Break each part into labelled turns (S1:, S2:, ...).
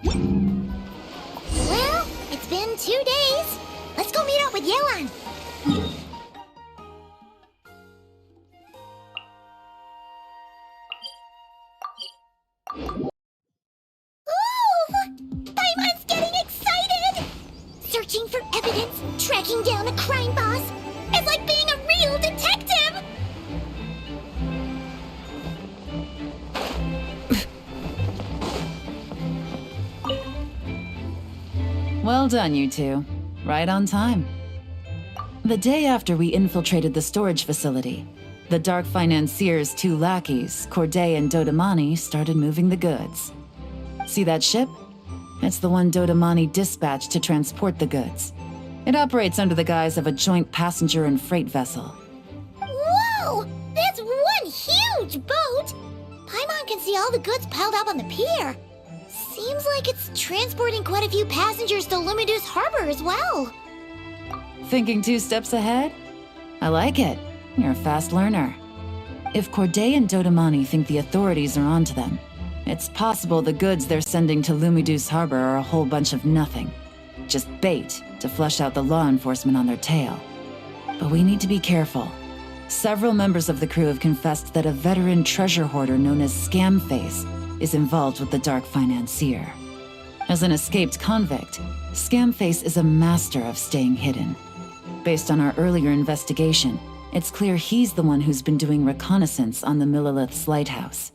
S1: Well, it's been 2 days. Let's go meet up with Yelan. Paimon's getting excited! Searching for evidence, tracking down a crime boss. It's like being a real detective!
S2: Well done, you two. Right on time. The day after we infiltrated the storage facility, the Dark Financier's 2 lackeys, Corday and Dodamani, started moving the goods. See that ship? It's the one Dodamani dispatched to transport the goods. It operates under the guise of a joint passenger and freight vessel.
S1: Whoa! That's one huge boat! Paimon can see all the goods piled up on the pier. Seems like it's transporting quite a few passengers to Lumidus Harbor as well.
S2: Thinking 2 steps ahead? I like it. You're a fast learner. If Corday and Dodamani think the authorities are onto them, it's possible the goods they're sending to Lumidus Harbor are a whole bunch of nothing. Just bait to flush out the law enforcement on their tail. But we need to be careful. Several members of the crew have confessed that a veteran treasure hoarder known as Scamface is involved with the Dark Financier. As an escaped convict, Scamface is a master of staying hidden. Based on our earlier investigation, it's clear he's the one who's been doing reconnaissance on the Millilith's lighthouse.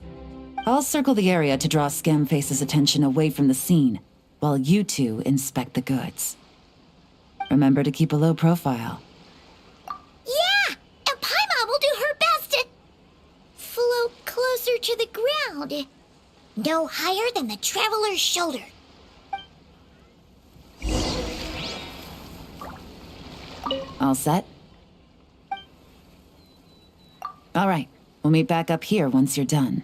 S2: I'll circle the area to draw Scamface's attention away from the scene, while you two inspect the goods. Remember to keep a low profile.
S1: Yeah! And Paimon will do her best to float closer to the ground. No higher than the traveler's shoulder.
S2: All set? All right, we'll meet back up here once you're done.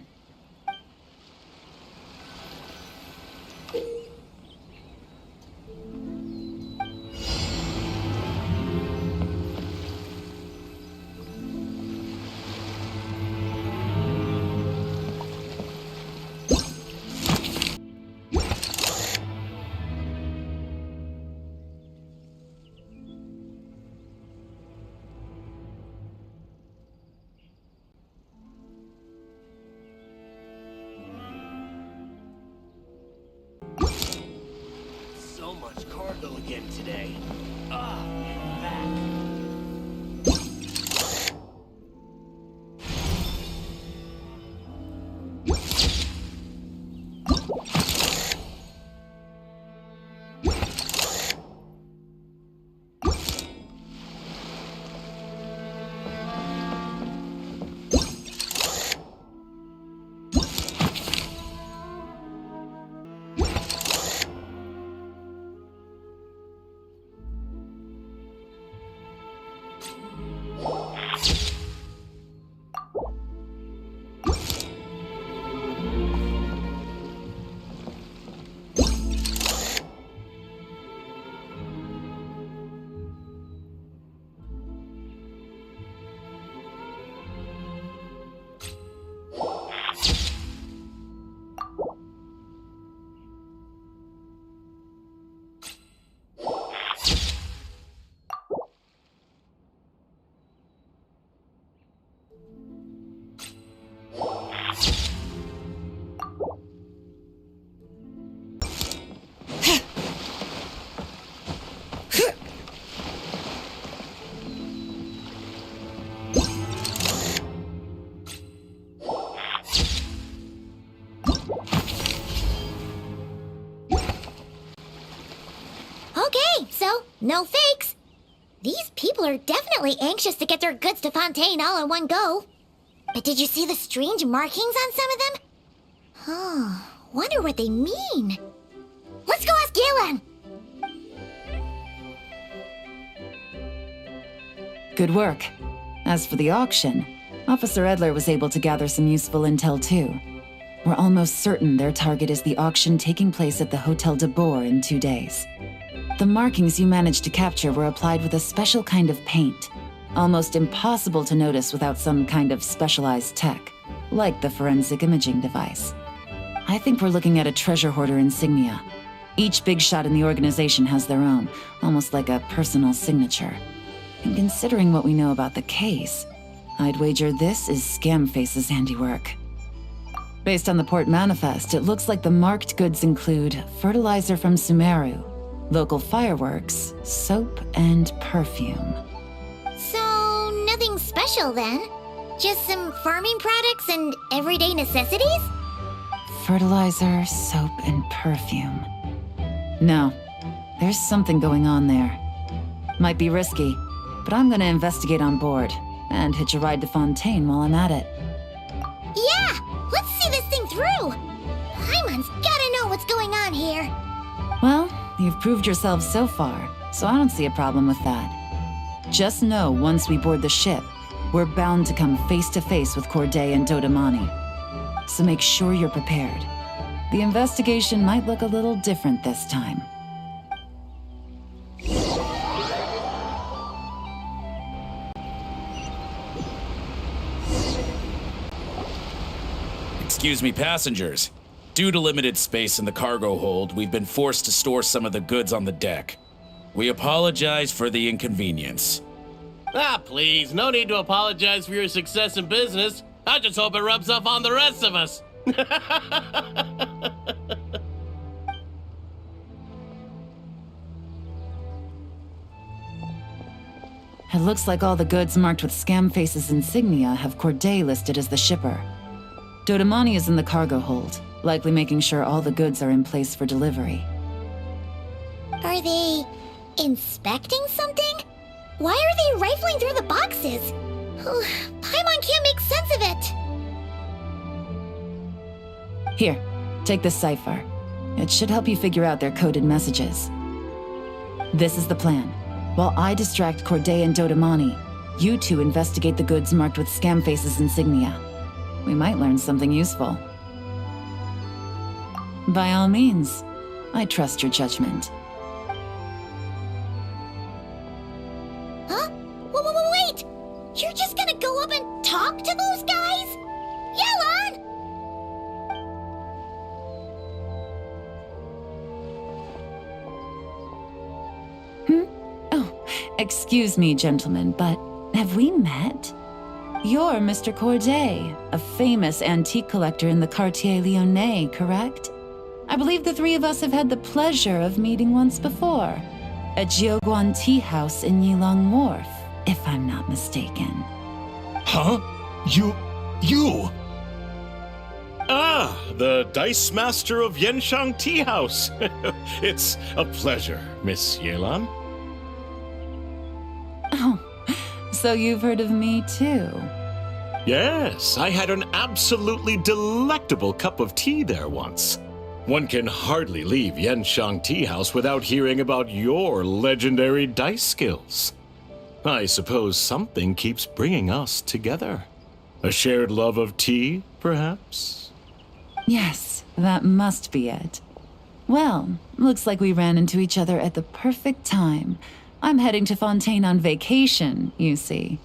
S3: So much cargo again today. Back.
S1: Okay, so no fakes. These people are definitely anxious to get their goods to Fontaine all in one go. But did you see the strange markings on some of them? Huh, wonder what they mean. Let's go ask Yelan!
S2: Good work. As for the auction, Officer Edler was able to gather some useful intel too. We're almost certain their target is the auction taking place at the Hotel de Boer in 2 days. The markings you managed to capture were applied with a special kind of paint, almost impossible to notice without some kind of specialized tech, like the forensic imaging device. I think we're looking at a treasure hoarder insignia. Each big shot in the organization has their own, almost like a personal signature. And considering what we know about the case, I'd wager this is Scamface's handiwork. Based on the port manifest, it looks like the marked goods include fertilizer from Sumeru, local fireworks, soap, and perfume.
S1: So, nothing special then? Just some farming products and everyday necessities?
S2: Fertilizer, soap, and perfume. No, there's something going on there. Might be risky, but I'm gonna investigate on board and hitch a ride to Fontaine while I'm at it.
S1: Yeah! Let's see this thing through! Paimon's gotta know what's going on here.
S2: Well, you've proved yourself so far, so I don't see a problem with that. Just know once we board the ship, we're bound to come face to face with Corday and Dodamani. So make sure you're prepared. The investigation might look a little different this time.
S4: Excuse me, passengers. Due to limited space in the cargo hold, we've been forced to store some of the goods on the deck. We apologize for the inconvenience.
S3: Ah, please, no need to apologize for your success in business. I just hope it rubs off on the rest of us.
S2: It looks like all the goods marked with Scamface's insignia have Corday listed as the shipper. Dodamani is in the cargo hold, likely making sure all the goods are in place for delivery.
S1: Are they inspecting something? Why are they rifling through the boxes? Paimon can't make sense of it.
S2: Here, take this cipher. It should help you figure out their coded messages. This is the plan. While I distract Corday and Dodamani, you two investigate the goods marked with Scamface's insignia. We might learn something useful. By all means, I trust your judgment.
S1: Huh? Wait! You're just gonna go up and talk to those guys? Yelan!
S2: Oh, excuse me, gentlemen, but have we met? You're Mr. Corday, a famous antique collector in the Quartier Lyonnais, correct? I believe the three of us have had the pleasure of meeting once before, at Jiuguan Tea House in Yilong Wharf, if I'm not mistaken.
S5: Huh? You? Ah, the Dice Master of Yenshang Tea House. It's a pleasure, Miss Yelan.
S2: Oh, so you've heard of me too?
S5: Yes, I had an absolutely delectable cup of tea there once. One can hardly leave Yenshang Tea House without hearing about your legendary dice skills. I suppose something keeps bringing us together. A shared love of tea, perhaps?
S2: Yes, that must be it. Well, looks like we ran into each other at the perfect time. I'm heading to Fontaine on vacation, you see.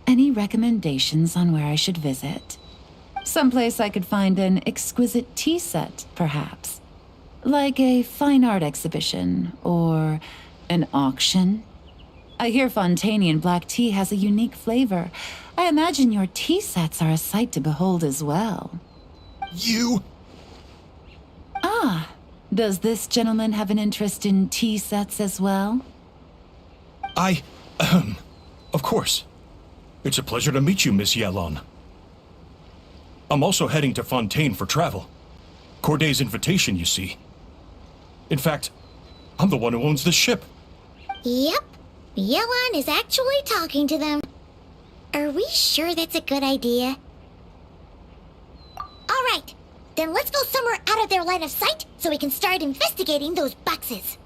S2: Any recommendations on where I should visit? Someplace I could find an exquisite tea set, perhaps. Like a fine art exhibition, or an auction. I hear Fontainian black tea has a unique flavor. I imagine your tea sets are a sight to behold as well.
S5: You?
S2: Ah, does this gentleman have an interest in tea sets as well?
S6: Of course. It's a pleasure to meet you, Miss Yelan. I'm also heading to Fontaine for travel. Corday's invitation, you see. In fact, I'm the one who owns the ship.
S1: Yep. Yelan is actually talking to them. Are we sure that's a good idea? Alright, then let's go somewhere out of their line of sight so we can start investigating those boxes.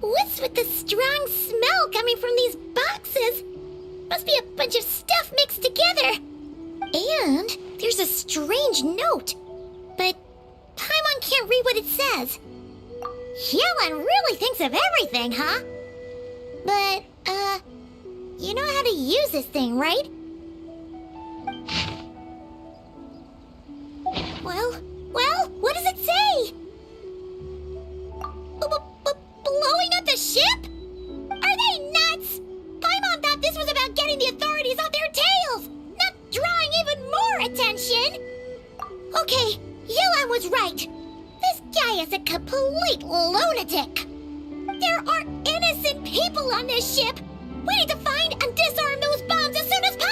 S1: What's with the strong smell coming from these boxes? Must be a bunch of stuff mixed together. And there's a strange note. But Paimon can't read what it says. Yelan really thinks of everything, huh? But, You know how to use this thing, right? Well, what does it say? Blowing up the ship? Are they nuts? Paimon thought this was about getting the authorities off their tails, not drawing even more attention. Okay, Yelan was right. This guy is a complete lunatic. There are innocent people on this ship. We need to find and disarm those bombs as soon as possible.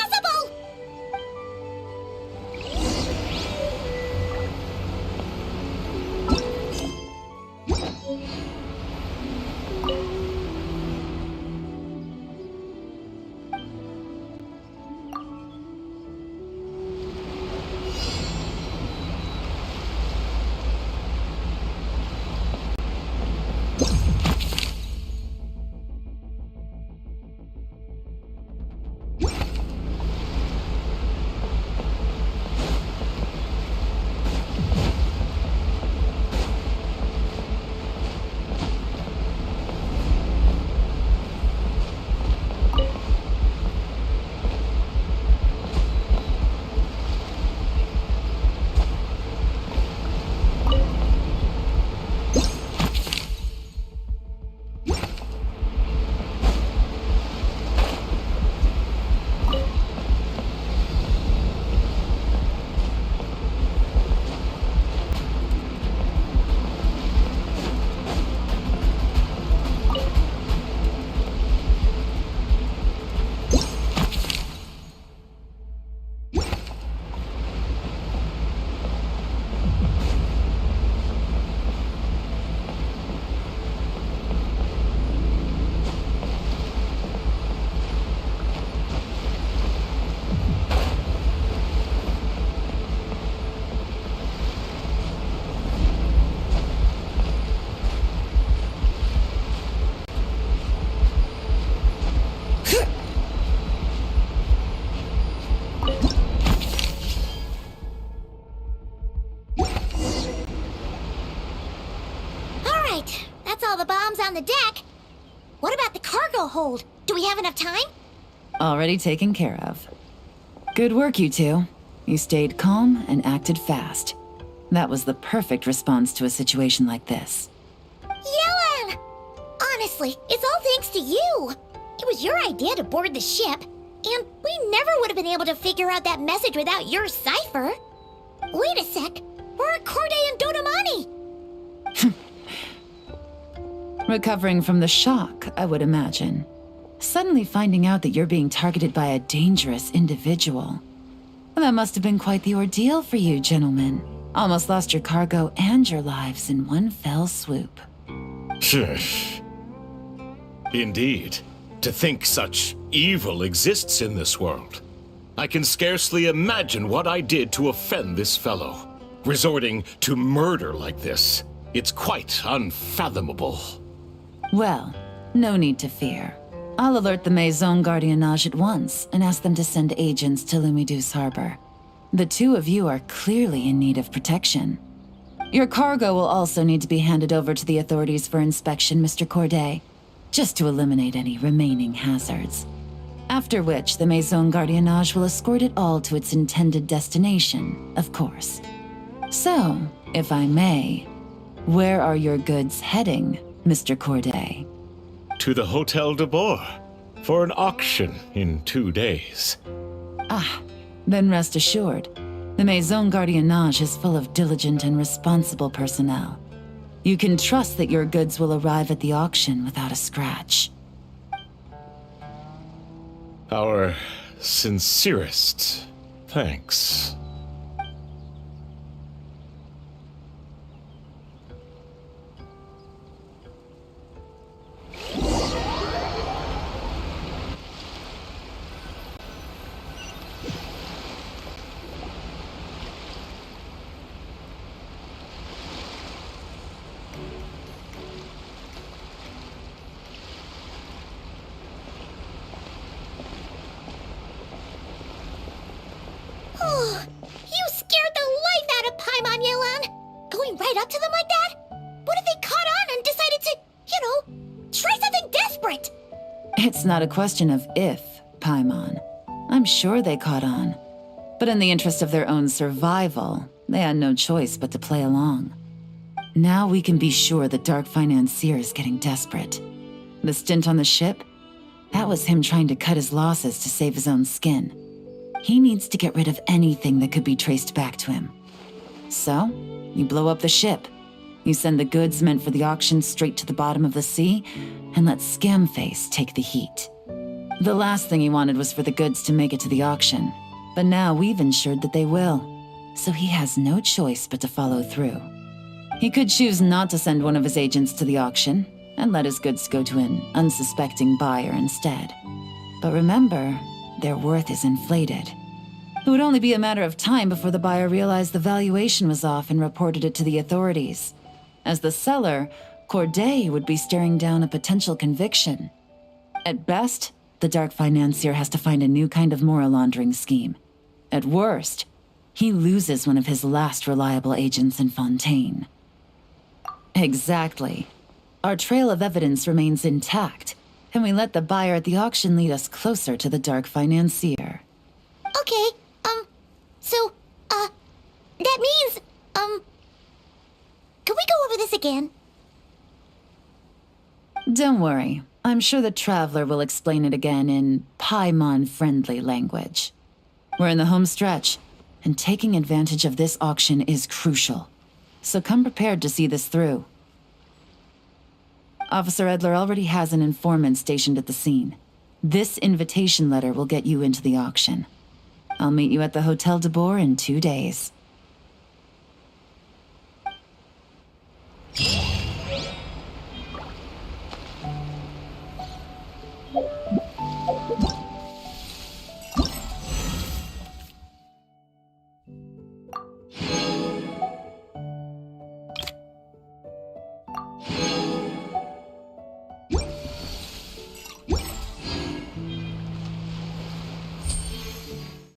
S1: All the bombs on the deck. What about the cargo hold? Do we have enough time?
S2: Already taken care of. Good work, you two. You stayed calm and acted fast. That was the perfect response to a situation like this.
S1: Yelan! Honestly, it's all thanks to you. It was your idea to board the ship, and we never would have been able to figure out that message without your cipher. Wait a sec. Where are Corday and Dodomani?
S2: Recovering from the shock, I would imagine. Suddenly finding out that you're being targeted by a dangerous individual. That must have been quite the ordeal for you, gentlemen. Almost lost your cargo and your lives in one fell swoop.
S5: Indeed. To think such evil exists in this world. I can scarcely imagine what I did to offend this fellow. Resorting to murder like this. It's quite unfathomable.
S2: Well, no need to fear. I'll alert the Maison Gardiennage at once and ask them to send agents to Lumidu's harbor. The two of you are clearly in need of protection. Your cargo will also need to be handed over to the authorities for inspection, Mr. Corday, just to eliminate any remaining hazards. After which, the Maison Gardiennage will escort it all to its intended destination, of course. So, if I may, where are your goods heading, Mr. Corday?
S5: To the Hotel de Boer for an auction in 2 days.
S2: Then rest assured, the Maison Gardiennage is full of diligent and responsible personnel. You can trust that your goods will arrive at the auction without a scratch.
S5: Our sincerest thanks.
S1: You scared the life out of Paimon, Yelan! Going right up to them like that? What if they caught on and decided to, try something desperate?
S2: It's not a question of if, Paimon. I'm sure they caught on. But in the interest of their own survival, they had no choice but to play along. Now we can be sure the Dark Financier is getting desperate. The stint on the ship? That was him trying to cut his losses to save his own skin. He needs to get rid of anything that could be traced back to him. So, you blow up the ship. You send the goods meant for the auction straight to the bottom of the sea, and let Scamface take the heat. The last thing he wanted was for the goods to make it to the auction, but now we've ensured that they will, so he has no choice but to follow through. He could choose not to send one of his agents to the auction, and let his goods go to an unsuspecting buyer instead. But remember, their worth is inflated. It would only be a matter of time before the buyer realized the valuation was off and reported it to the authorities. As the seller, Corday would be staring down a potential conviction. At best, the Dark Financier has to find a new kind of Mora laundering scheme. At worst, he loses one of his last reliable agents in Fontaine. Exactly. Our trail of evidence remains intact, and we let the buyer at the auction lead us closer to the Dark Financier.
S1: Okay, that means, can we go over this again?
S2: Don't worry. I'm sure the Traveler will explain it again in Paimon-friendly language. We're in the home stretch, and taking advantage of this auction is crucial. So come prepared to see this through. Officer Edler already has an informant stationed at the scene. This invitation letter will get you into the auction. I'll meet you at the Hotel de Boer in 2 days.